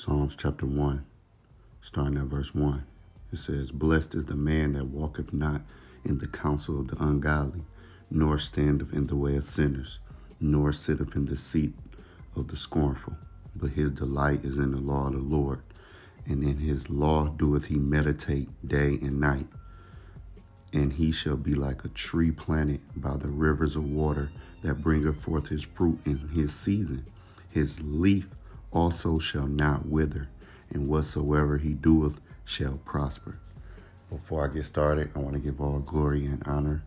Psalms chapter 1, starting at verse 1. It says, Blessed is the man that walketh not in the counsel of the ungodly, nor standeth in the way of sinners, nor sitteth in the seat of the scornful. But his delight is in the law of the Lord, and in his law doeth he meditate day and night. And he shall be like a tree planted by the rivers of water, that bringeth forth his fruit in his season. His leaf also shall not wither, and whatsoever he doeth shall prosper. Before I get started, I want to give all glory and honor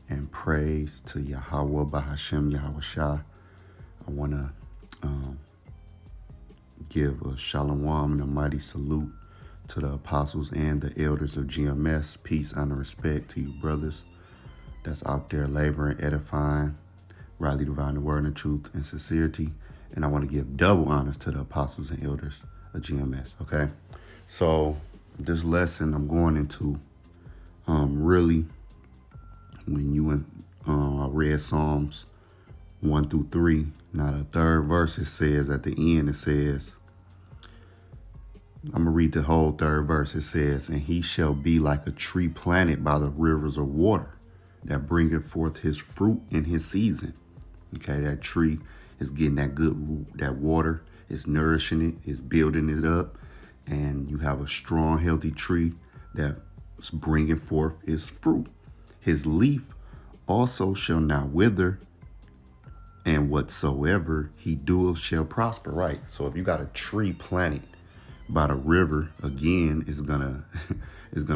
and praise to Yahweh Bahashem Yahweh Shah. I want to give a shalom and a mighty salute to the apostles and the elders of GMS. Peace, honor, respect to you brothers that's out there laboring, edifying, rightly dividing the word and truth and sincerity. And I want to give double honors to the apostles and elders of GMS, okay? So this lesson I'm going into, really, when you I read Psalms 1 through 3, now the third verse, it says at the end, it says, I'm going to read the whole third verse. It says, And he shall be like a tree planted by the rivers of water, that bringeth forth his fruit in his season. Okay, that tree is getting that good, that water is nourishing it, is building it up, and you have a strong, healthy tree that's bringing forth its fruit. His leaf also shall not wither, and whatsoever he doeth shall prosper. Right. So if you got a tree planted by the river, again, it's gonna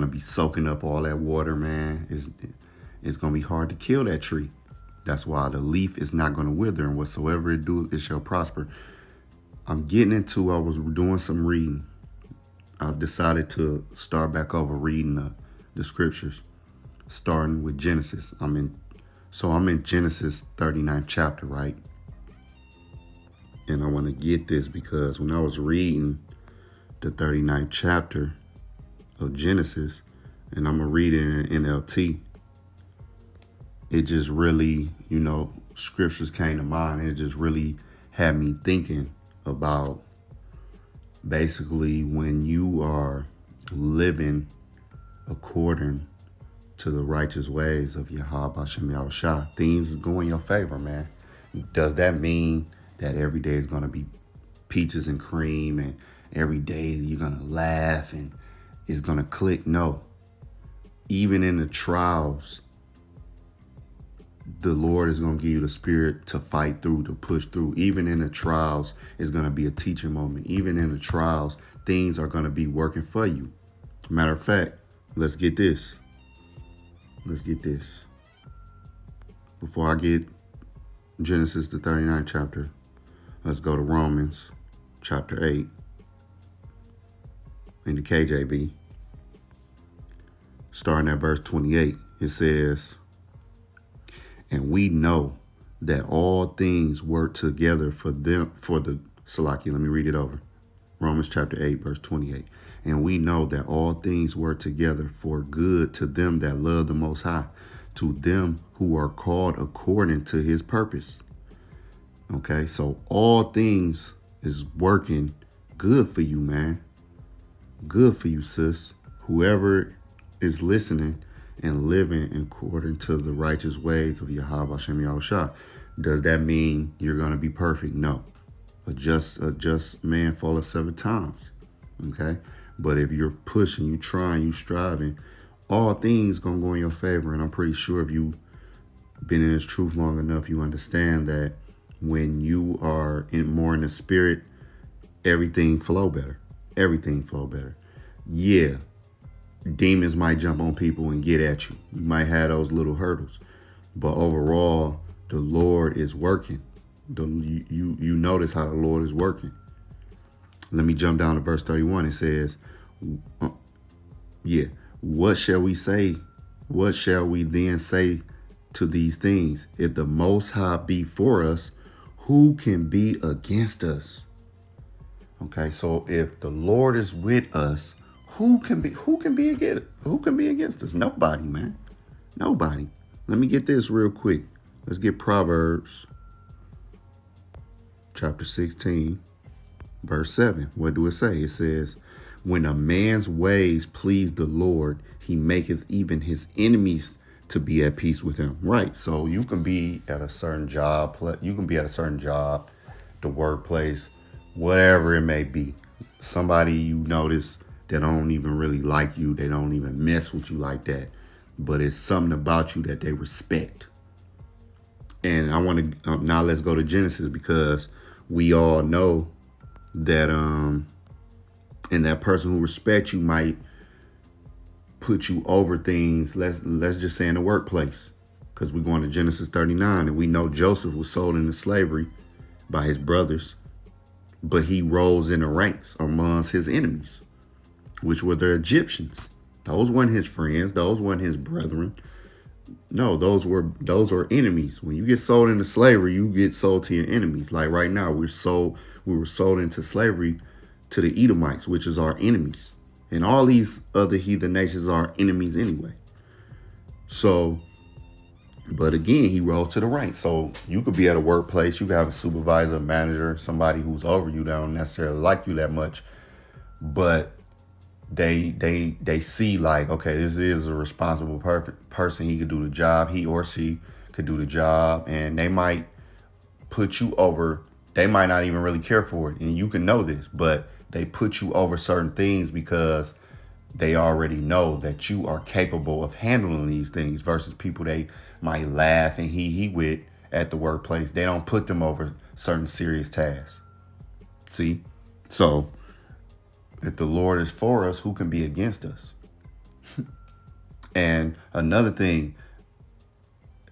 be soaking up all that water, man. It's gonna be hard to kill that tree. That's why the leaf is not gonna wither, and whatsoever it do, it shall prosper. I was doing some reading. I've decided to start back over reading the scriptures, starting with Genesis. I'm in Genesis 39th chapter, right? And I want to get this because when I was reading the 39th chapter of Genesis, and I'm going to read it in NLT, it just really, scriptures came to mind. It just really had me thinking about basically when you are living according to the righteous ways of Yahweh Hashem Yahushua, things go in your favor, man. Does that mean that every day is going to be peaches and cream and every day you're going to laugh and it's going to click? No. Even in the trials, the Lord is going to give you the spirit to fight through, to push through. Even in the trials, it's going to be a teaching moment. Even in the trials, things are going to be working for you. Matter of fact, let's get this. Before I get Genesis, the 39th chapter, let's go to Romans chapter 8 in the KJV. Starting at verse 28, it says, And we know that all things work together for the Salaki. Let me read it over. Romans chapter 8, verse 28. And we know that all things work together for good to them that love the Most High, to them who are called according to his purpose. Okay, so all things is working good for you, man. Good for you, sis. Whoever is listening and living according to the righteous ways of Yahweh Hashem Yahushua. Does that mean you're going to be perfect? No. A just man falleth 7 times. Okay? But if you're pushing, you trying, you striving, all things going to go in your favor. And I'm pretty sure if you've been in this truth long enough, you understand that when you are more in the spirit, everything flow better. Everything flow better. Yeah. Demons might jump on people and get at you. You might have those little hurdles. But overall, the Lord is working. You notice how the Lord is working. Let me jump down to verse 31. It says, what shall we say? What shall we then say to these things? If the Most High be for us, who can be against us? Okay, so if the Lord is with us, who can be against us? Nobody, man. Nobody. Let me get this real quick. Let's get Proverbs chapter 16 Verse 7, what do it say? It says, when a man's ways please the Lord, he maketh even his enemies to be at peace with him. Right. So you can be at a certain job, the workplace, whatever it may be. Somebody you notice that don't even really like you, they don't even mess with you like that, but it's something about you that they respect. And I want to now let's go to Genesis, because we all know that and that person who respects you might put you over things. Let's just say in the workplace, because we're going to Genesis 39, and we know Joseph was sold into slavery by his brothers, but he rose in the ranks amongst his enemies, which were the Egyptians. Those weren't his friends. Those weren't his brethren. No, those are enemies. When you get sold into slavery, you get sold to your enemies. Like right now, we were sold into slavery to the Edomites, which is our enemies. And all these other heathen nations are our enemies anyway. So, but again, he rose to the rank. So you could be at a workplace, you could have a supervisor, a manager, somebody who's over you, that don't necessarily like you that much, but they see like, okay, this is a responsible person. He could do the job. He or she could do the job, and they might put you over. They might not even really care for it, and you can know this, but they put you over certain things because they already know that you are capable of handling these things, versus people they might laugh and he with at the workplace. They don't put them over certain serious tasks. See? So if the Lord is for us, who can be against us? And another thing,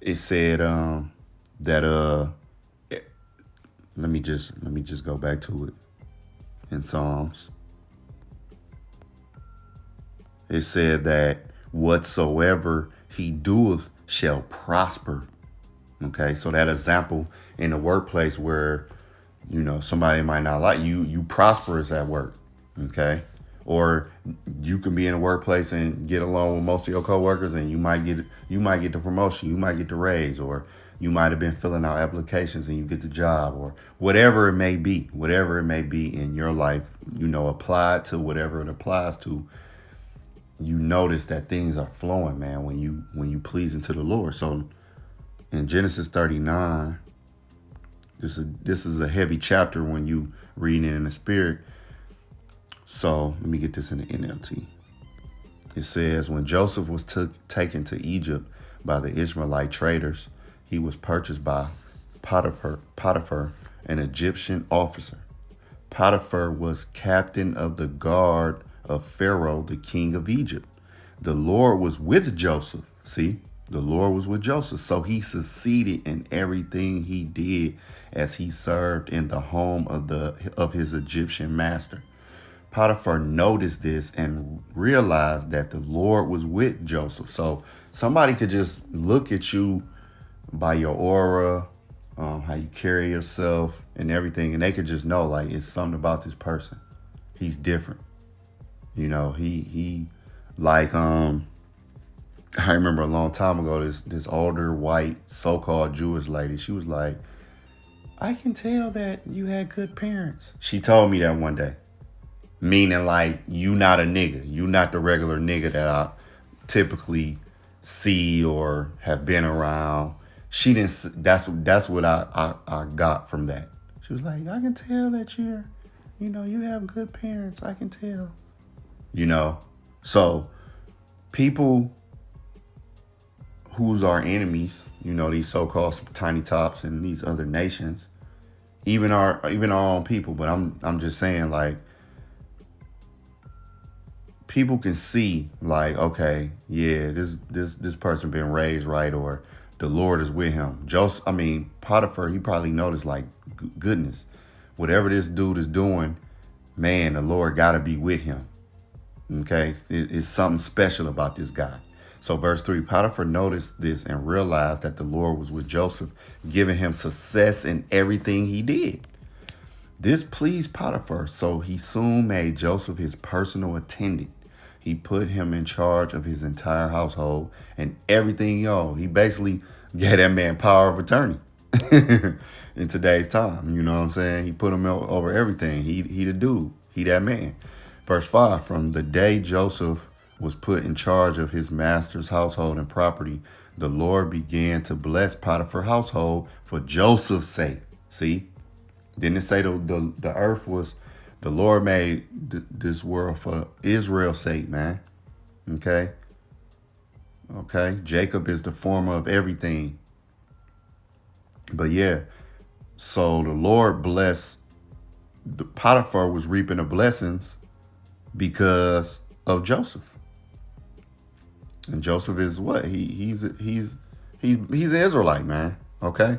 it said that let me just go back to it. In Psalms, it said that whatsoever he doeth shall prosper. Okay, so that example in the workplace where, somebody might not like you, you prosperous at work. Okay. Or you can be in a workplace and get along with most of your coworkers, and you might get the promotion, you might get the raise, or you might have been filling out applications and you get the job, or whatever it may be in your life, applied to whatever it applies to. You notice that things are flowing, man, when you pleasing to the Lord. So in Genesis 39, this is a heavy chapter when you reading it in the spirit. So let me get this in the NLT. It says, when Joseph was taken to Egypt by the Ishmaelite traders, he was purchased by Potiphar, an Egyptian officer. Potiphar was captain of the guard of Pharaoh, the king of Egypt. The Lord was with Joseph. See, the Lord was with Joseph. So he succeeded in everything he did as he served in the home of his Egyptian master. Potiphar noticed this and realized that the Lord was with Joseph. So somebody could just look at you by your aura, how you carry yourself and everything, and they could just know, like, it's something about this person. He's different. He like, I remember a long time ago, this older white so-called Jewish lady, she was like, I can tell that you had good parents. She told me that one day. Meaning, like, you not a nigga. You not the regular nigga that I typically see or have been around. She didn't. That's what I got from that. She was like, I can tell that you have good parents. I can tell. So people who's our enemies, these so-called tiny tops and these other nations, even our own people. But I'm just saying, like, people can see, like, okay, yeah, this person been raised right, or the Lord is with him. Potiphar, he probably noticed, like, goodness, whatever this dude is doing, man, the Lord got to be with him. Okay, it's something special about this guy. So verse 3, Potiphar noticed this and realized that the Lord was with Joseph, giving him success in everything he did. This pleased Potiphar, so he soon made Joseph his personal attendant. He put him in charge of his entire household and everything he owned. He basically gave that man power of attorney. in today's time. You know what I'm saying? He put him over everything. He the dude. He that man. Verse 5, from the day Joseph was put in charge of his master's household and property, the Lord began to bless Potiphar's household for Joseph's sake. See? Didn't it say the earth was, the Lord made this world for Israel's sake, man. Okay? Okay? Jacob is the former of everything. But yeah, so the Lord blessed, Potiphar was reaping the blessings because of Joseph. And Joseph is what? He's an Israelite, man. Okay?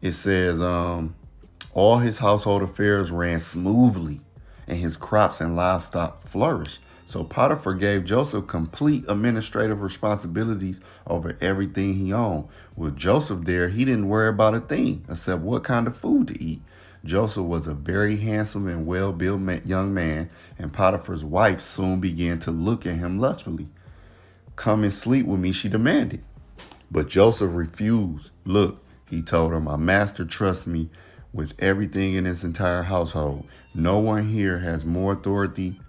It says, all his household affairs ran smoothly, and his crops and livestock flourished. So Potiphar gave Joseph complete administrative responsibilities over everything he owned. With Joseph there, he didn't worry about a thing except what kind of food to eat. Joseph was a very handsome and well-built young man, and Potiphar's wife soon began to look at him lustfully. Come and sleep with me, she demanded. But Joseph refused. Look, he told her, my master trusts me with everything in his entire household. No one here has more authority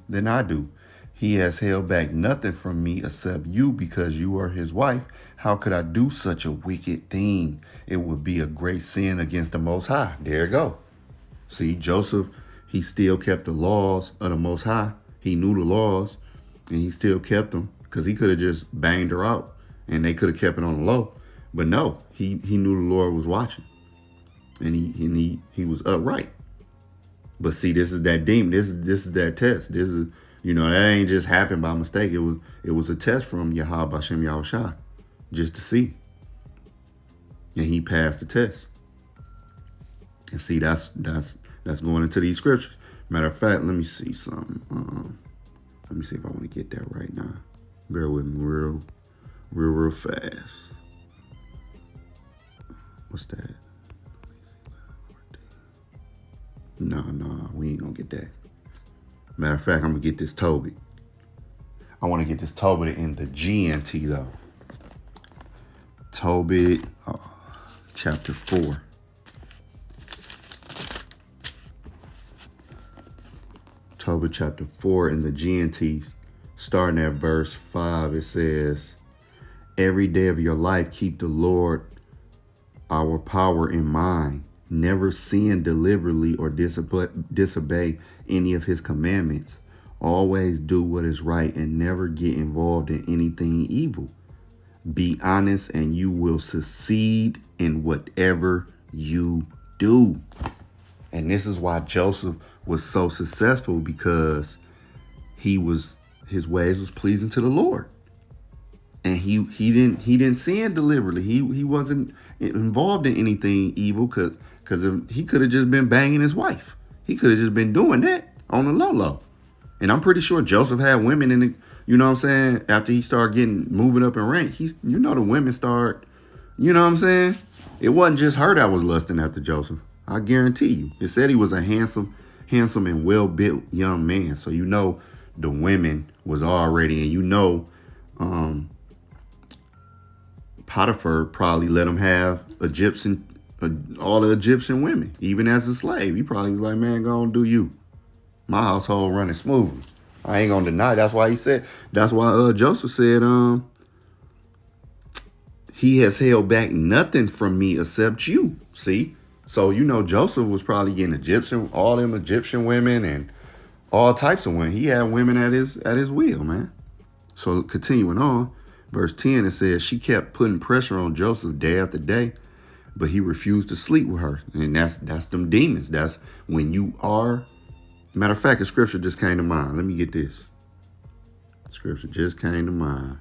than I do. He has held back nothing from me except you because you are his wife. How could I do such a wicked thing? It would be a great sin against the Most High. There you go. See, Joseph, he still kept the laws of the Most High. He knew the laws, and he still kept them because he could have just banged her out, and they could have kept it on the low. But no, he knew the Lord was watching, and he was upright. But see, this is that demon. This is that test. This is, that ain't just happened by mistake. It was a test from Yahweh Bashem Yahushua, just to see. And he passed the test. And see, that's going into these scriptures. Matter of fact, let me see something. Let me see if I want to get that right now. Bear with me real fast. What's that? No, we ain't gonna get that. Matter of fact, I'm gonna get this Tobit. I want to get this Tobit in the GNT though. Tobit, chapter 4. Tobit chapter 4 in the GNT, starting at verse 5, it says, every day of your life keep the Lord our power in mind. Never sin deliberately or disobey any of his commandments. Always do what is right and never get involved in anything evil. Be honest and you will succeed in whatever you do. And this is why Joseph was so successful, because his ways was pleasing to the Lord. And he didn't sin deliberately. He wasn't involved in anything evil because he could have just been banging his wife. He could have just been doing that on the low. And I'm pretty sure Joseph had women in the, you know what I'm saying? After he started moving up in rank, the women start, you know what I'm saying? It wasn't just her that was lusting after Joseph. I guarantee you. It said he was a handsome and well-built young man. So the women was already, and Potiphar probably let him have all the Egyptian women, even as a slave. He probably was like, man, go on, do you. My household running smoothly. I ain't gonna deny. That's why Joseph said, he has held back nothing from me except you. See? So, Joseph was probably getting all them Egyptian women and all types of women. He had women at his will, man. So continuing on, verse 10, it says, she kept putting pressure on Joseph day after day, but he refused to sleep with her. And that's them demons. That's when you are. Matter of fact, a scripture just came to mind. Let me get this. Scripture just came to mind.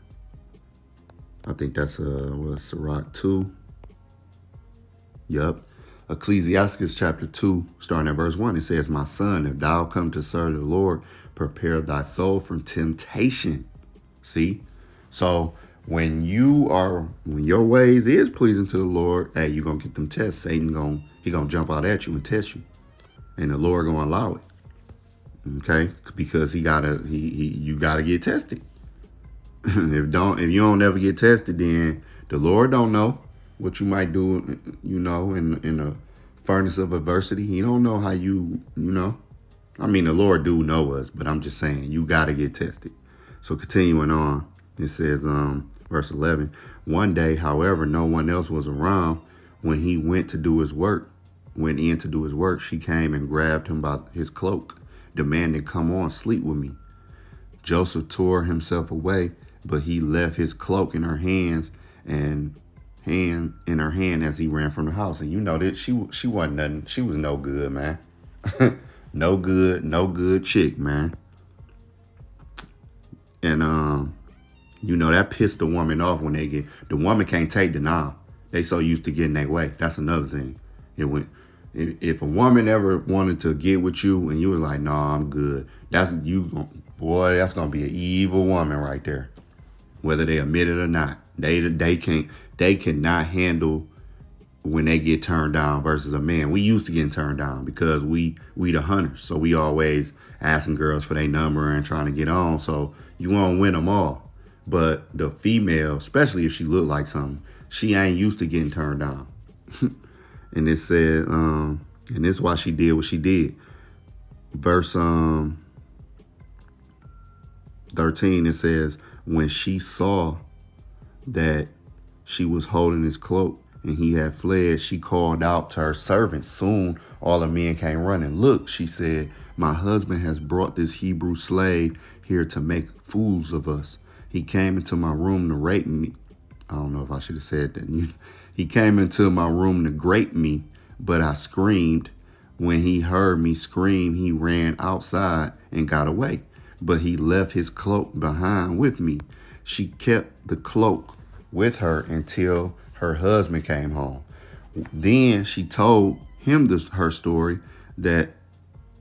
I think that's Sirach 2. Yup. Ecclesiastes chapter 2, starting at verse 1. It says, my son, if thou come to serve the Lord, prepare thy soul from temptation. See? So when your ways is pleasing to the Lord, hey, you're going to get them tests. Satan he going to jump out at you and test you. And the Lord going to allow it. Okay? Because you gotta get tested. If you don't ever get tested, then the Lord don't know. what you might do, in a furnace of adversity. He don't know how I mean, the Lord do know us, but I'm just saying you got to get tested. So continuing on, it says, verse 11, one day, however, no one else was around when he went in to do his work. She came and grabbed him by his cloak, demanding, come on, sleep with me. Joseph tore himself away, but he left his cloak in her hand as he ran from the house. And you know that she wasn't nothing. She was no good, man. No good chick, man. And that pissed the woman off when the woman can't take denial. They so used to getting their way. That's another thing. If a woman ever wanted to get with you and you was like, no, I'm good, that's gonna be an evil woman right there. Whether they admit it or not. They cannot handle when they get turned down versus a man. We used to getting turned down because we the hunters. So we always asking girls for their number and trying to get on. So you won't win them all. But the female, especially if she look like something, she ain't used to getting turned down. And it said, and this is why she did what she did. Verse 13, it says, when she saw that she was holding his cloak and he had fled, she called out to her servants. Soon all the men came running. Look, she said, my husband has brought this Hebrew slave here to make fools of us. He came into my room to rape me. I don't know if I should have said that. He came into my room to grape me, but I screamed. When he heard me scream, he ran outside and got away. But he left his cloak behind with me. She kept the cloak with her until her husband came home. Then she told him her story that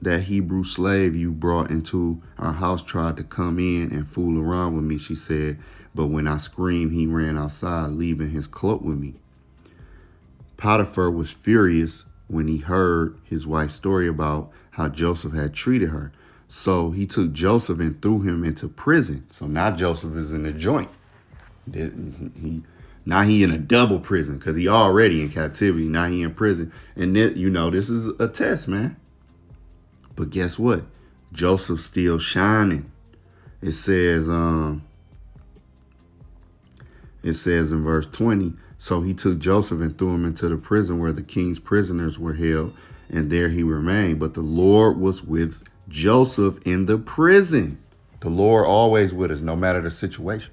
Hebrew slave you brought into our house tried to come in and fool around with me, she said. But when I screamed, he ran outside, leaving his cloak with me. Potiphar was furious when he heard his wife's story about how Joseph had treated her. So he took Joseph and threw him into prison. So now Joseph is in a joint. Now he in a double prison because he already in captivity. Now he in prison. And this is a test, man. But guess what? Joseph's still shining. It says in verse 20, so he took Joseph and threw him into the prison where the king's prisoners were held, and there he remained. But the Lord was with Joseph in the prison. The Lord always with us, no matter the situation.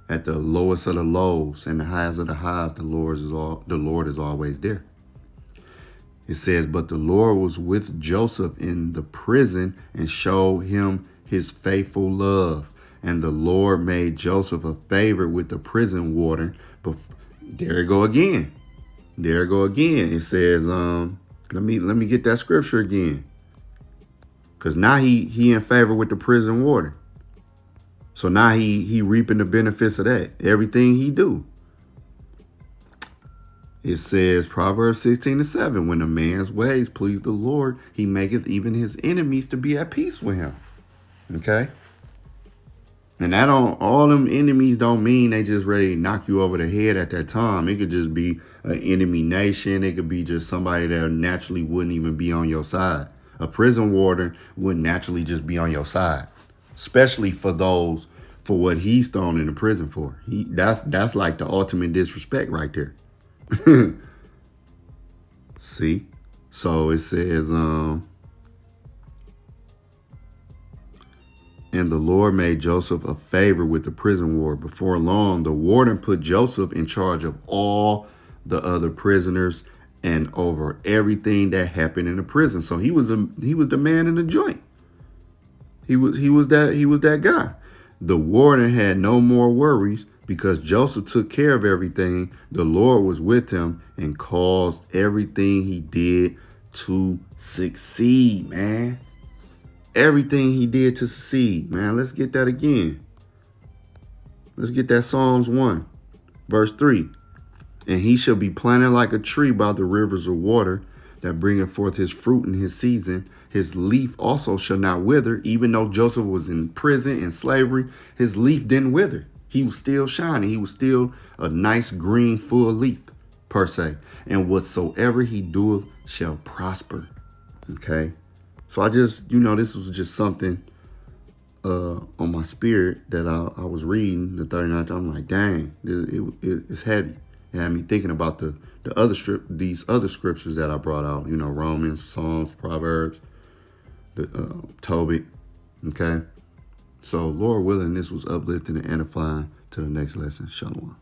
At the lowest of the lows and the highest of the highs, the Lord is always there. It says, but the Lord was with Joseph in the prison and showed him his faithful love. And the Lord made Joseph a favorite with the prison warden. But there it go again. It says, let me get that scripture again. Because now he in favor with the prison warden. So now he reaping the benefits of that. Everything he do. It says, Proverbs 16:7, when a man's ways please the Lord, he maketh even his enemies to be at peace with him. Okay? And all them enemies don't mean they just ready to knock you over the head at that time. It could just be an enemy nation. It could be just somebody that naturally wouldn't even be on your side. A prison warden wouldn't naturally just be on your side, especially for what he's thrown into prison for. That's like the ultimate disrespect right there. See? So it says, and the Lord made Joseph a favor with the prison ward. Before long, the warden put Joseph in charge of all the other prisoners and over everything that happened in the prison. So he was the man in the joint. He was that guy. The warden had no more worries because Joseph took care of everything. The Lord was with him and caused everything he did to succeed, man. Everything he did to succeed, man. Let's get that again. Let's get that Psalms 1, verse 3. And he shall be planted like a tree by the rivers of water that bringeth forth his fruit in his season. His leaf also shall not wither. Even though Joseph was in prison, in slavery, his leaf didn't wither. He was still shining. He was still a nice green full leaf, per se. And whatsoever he doeth shall prosper. Okay. So I just, this was just something on my spirit that I was reading the 39th. I'm like, dang, it's heavy. It had me thinking about these other scriptures that I brought out, Romans, Psalms, Proverbs, Tobit. Okay. So Lord willing, this was uplifting and edifying. To the next lesson. Shalom.